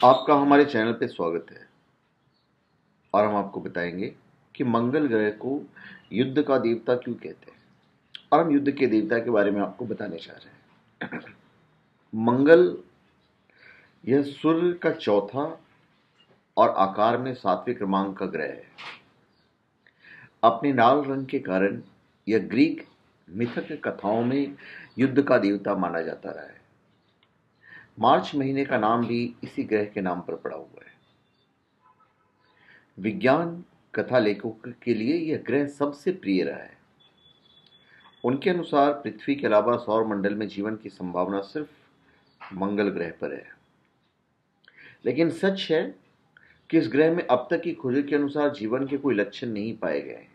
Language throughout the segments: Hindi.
आपका हमारे चैनल पे स्वागत है और हम आपको बताएंगे कि मंगल ग्रह को युद्ध का देवता क्यों कहते हैं और हम युद्ध के देवता के बारे में आपको बताने जा रहे हैं। मंगल यह सूर्य का चौथा और आकार में 7वें क्रमांक का ग्रह है। अपने लाल रंग के कारण यह ग्रीक मिथक कथाओं में युद्ध का देवता माना जाता रहा है। मार्च महीने का नाम भी इसी ग्रह के नाम पर पड़ा हुआ है। विज्ञान कथा लेखकों के लिए यह ग्रह सबसे प्रिय रहा है। उनके अनुसार पृथ्वी के अलावा सौर मंडल में जीवन की संभावना सिर्फ मंगल ग्रह पर है। लेकिन सच है कि इस ग्रह में अब तक की खोजों के अनुसार जीवन के कोई लक्षण नहीं पाए गए हैं।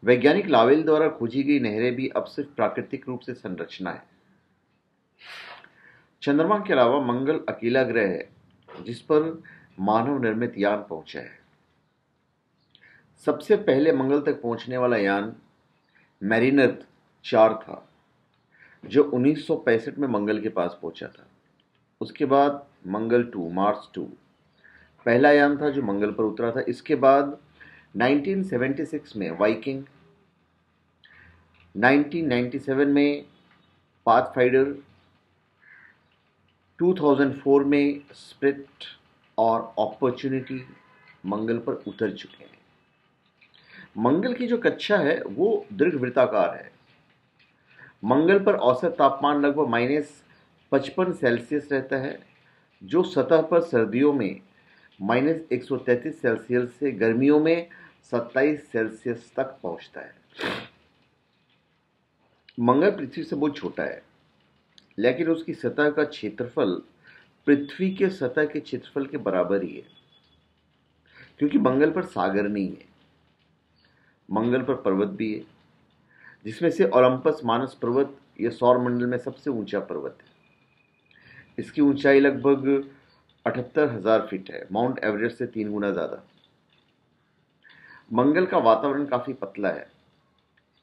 वैज्ञानिक लावेल द्वारा खोजी गई नहरें भी अब सिर्फ प्राकृतिक रूप से संरचना है। चंद्रमा के अलावा मंगल अकेला ग्रह है जिस पर मानव निर्मित यान पहुंचा है। सबसे पहले मंगल तक पहुंचने वाला यान मैरिनर 4 था, जो 1965 में मंगल के पास पहुंचा था। उसके बाद मंगल 2 मार्स 2 पहला यान था जो मंगल पर उतरा था। इसके बाद 1976 में वाइकिंग, 1997 में पाथफाइंडर, 2004 में स्पिरिट और अपॉर्चुनिटी मंगल पर उतर चुके हैं। मंगल की जो कक्षा है वो दीर्घवृत्ताकार है। मंगल पर औसत तापमान लगभग -55 रहता है, जो सतह पर सर्दियों में -133 से गर्मियों में 27 तक पहुंचता है। मंगल पृथ्वी से बहुत छोटा है, लेकिन उसकी सतह का क्षेत्रफल पृथ्वी के सतह के क्षेत्रफल के बराबर ही है, क्योंकि मंगल पर सागर नहीं है। मंगल पर पर्वत भी है, जिसमें से ओलंपस मानस पर्वत यह सौर मंडल में सबसे ऊंचा पर्वत है। इसकी ऊंचाई लगभग 78,000 फीट है, माउंट एवरेस्ट से 3 गुना ज्यादा। मंगल का वातावरण काफी पतला है,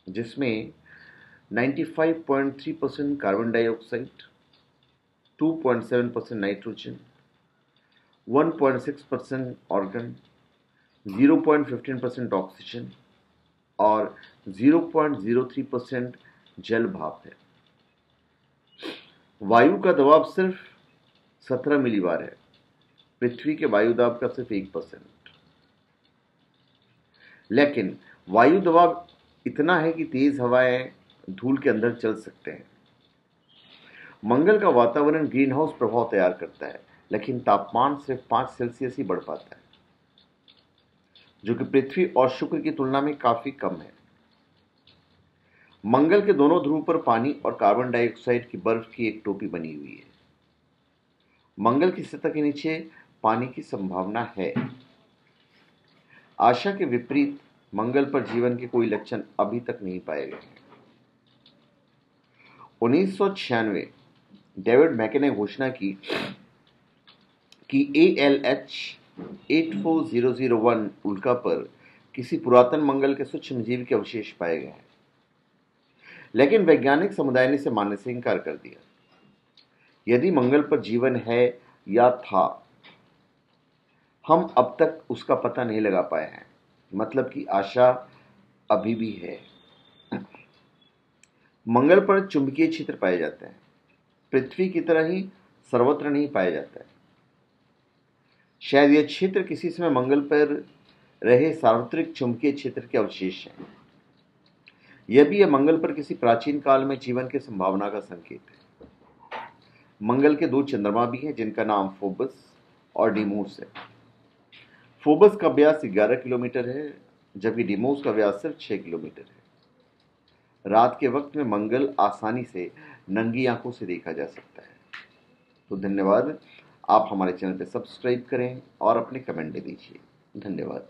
जिसमें 95.3% carbon dioxide, 2.7% nitrogen, 1.6% organ, 0.15% oxygen और 0.03% जल भाप है। वायु का दबाव सिर्फ 17 मिलीबार है, पृथ्वी के वायु दाब का सिर्फ 1%। लेकिन वायु दबाव इतना है कि तेज हवाएं धूल के अंदर चल सकते हैं। मंगल का वातावरण ग्रीन हाउस प्रभाव तैयार करता है, लेकिन तापमान सिर्फ 5 सेल्सियस ही बढ़ पाता है, जो कि पृथ्वी और शुक्र की तुलना में काफी कम है। मंगल के दोनों ध्रुव पर पानी और कार्बन डाइऑक्साइड की बर्फ की एक टोपी बनी हुई है। मंगल की सतह के नीचे पानी की संभावना है। आशा के विपरीत मंगल पर जीवन के कोई लक्षण अभी तक नहीं पाए गए हैं। 1996 डेविड मैके ने घोषणा की कि ALH 84001 उल्का पर किसी पुरातन मंगल के सूक्ष्मजीव के अवशेष पाए गए हैं, लेकिन वैज्ञानिक समुदाय ने इसे मानने से इनकार कर दिया। यदि मंगल पर जीवन है या था, हम अब तक उसका पता नहीं लगा पाए हैं, मतलब कि आशा अभी भी है। मंगल पर चुंबकीय क्षेत्र पाए जाते हैं, पृथ्वी की तरह ही सर्वत्र नहीं पाया जाता है। शायद यह क्षेत्र किसी समय मंगल पर रहे सार्वत्रिक चुंबकीय क्षेत्र के अवशेष हैं। यह भी मंगल पर किसी प्राचीन काल में जीवन की संभावना का संकेत है। मंगल के 2 चंद्रमा भी हैं, जिनका नाम फोबस और डीमोस है। फोबस का व्यास 11 किलोमीटर है, जबकि डीमोस का व्यास सिर्फ 6 किलोमीटर है। रात के वक्त में मंगल आसानी से नंगी आंखों से देखा जा सकता है। तो धन्यवाद। आप हमारे चैनल पर सब्सक्राइब करें और अपने कमेंट दे दीजिए। धन्यवाद।